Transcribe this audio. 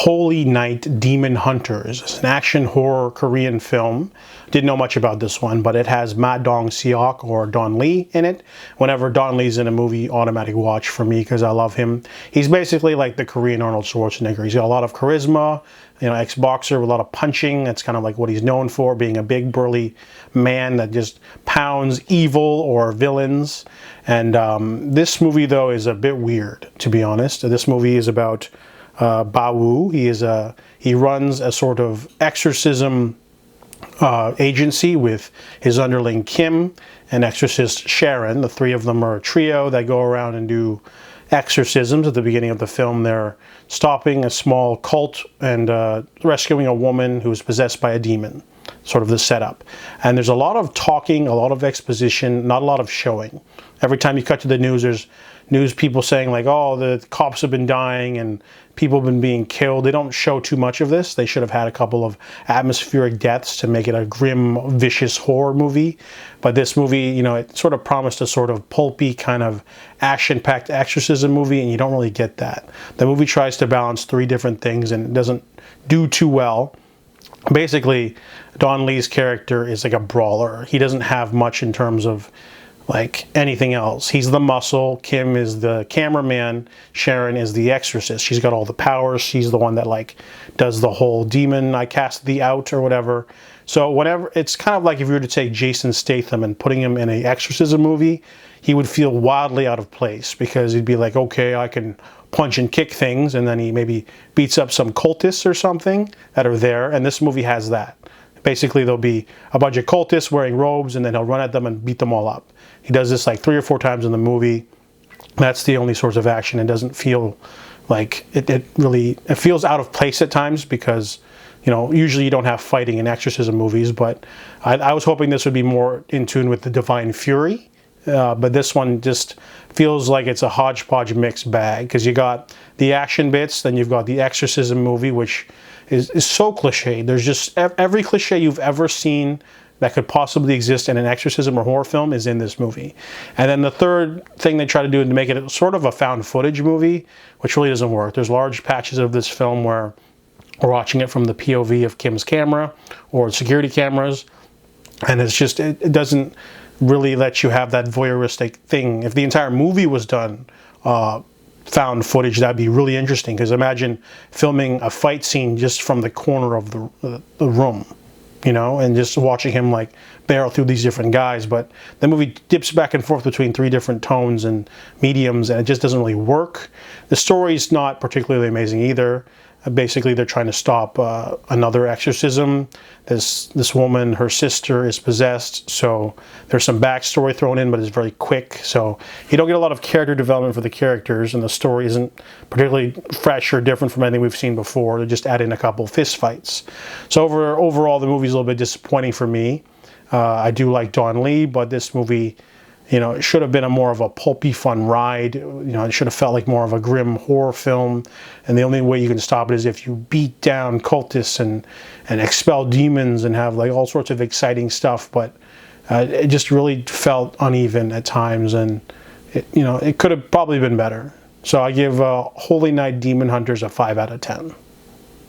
Holy Night Demon Hunters. It's an action horror Korean film. Didn't know much about this one, but it has Dong-seok or Don Lee in it. Whenever Don Lee's in a movie, automatic watch for me because I love him. He's basically like the Korean Arnold Schwarzenegger. He's got a lot of charisma, you know, ex-boxer with a lot of punching. That's kind of like what he's known for, being a big burly man that just pounds evil or villains. And this movie, though, is a bit weird, to be honest. This movie is about Bawu. He runs a sort of exorcism agency with his underling Kim and exorcist Sharon. The three of them are a trio that go around and do exorcisms. At the beginning of the film, they're stopping a small cult and rescuing a woman who is possessed by a demon. Sort of the setup. And there's a lot of talking, a lot of exposition, not a lot of showing. Every time you cut to the news, there's news people saying like, oh, the cops have been dying and people have been being killed. They don't show too much of this. They should have had a couple of atmospheric deaths to make it a grim, vicious horror movie. But this movie, you know, it sort of promised a sort of pulpy kind of action-packed exorcism movie, and you don't really get that. The movie tries to balance three different things and it doesn't do too well. Basically, Don Lee's character is like a brawler. He doesn't have much in terms of like anything else. He's the muscle. Kim is the cameraman. Sharon is the exorcist. She's got all the powers. She's the one that like does the whole demon, I cast thee out or whatever. So whatever, it's kind of like if you were to take Jason Statham and putting him in an exorcism movie, he would feel wildly out of place because he'd be like, okay, I can punch and kick things, and then he maybe beats up some cultists or something that are there, and this movie has that. Basically, there'll be a bunch of cultists wearing robes, and then he'll run at them and beat them all up. He does this like 3 or 4 times in the movie. That's the only source of action. It doesn't feel like, it feels out of place at times because, you know, usually you don't have fighting in exorcism movies, but I was hoping this would be more in tune with the Divine Fury. But this one just feels like it's a hodgepodge mixed bag because you got the action bits, then you've got the exorcism movie, which is so cliche. There's just every cliche you've ever seen that could possibly exist in an exorcism or horror film is in this movie. And then the third thing they try to do is to make it sort of a found footage movie, which really doesn't work. There's large patches of this film where we're watching it from the POV of Kim's camera or security cameras, and it's just, it doesn't really let you have that voyeuristic thing. If the entire movie was done found footage, that'd be really interesting, because imagine filming a fight scene just from the corner of the room, you know, and just watching him like barrel through these different guys. But the movie dips back and forth between 3 different tones and mediums, and it just doesn't really work. The story's not particularly amazing either. Basically, they're trying to stop another exorcism. This woman, her sister, is possessed, so there's some backstory thrown in, but it's very quick. So you don't get a lot of character development for the characters, and the story isn't particularly fresh or different from anything we've seen before. They just add in a couple fist fights. So overall, the movie's a little bit disappointing for me. I do like Don Lee, but this movie, you know, it should have been a more of a pulpy, fun ride. You know, it should have felt like more of a grim horror film. And the only way you can stop it is if you beat down cultists and expel demons and have like all sorts of exciting stuff. But it just really felt uneven at times, and it could have probably been better. So I give Holy Night Demon Hunters a 5 out of 10.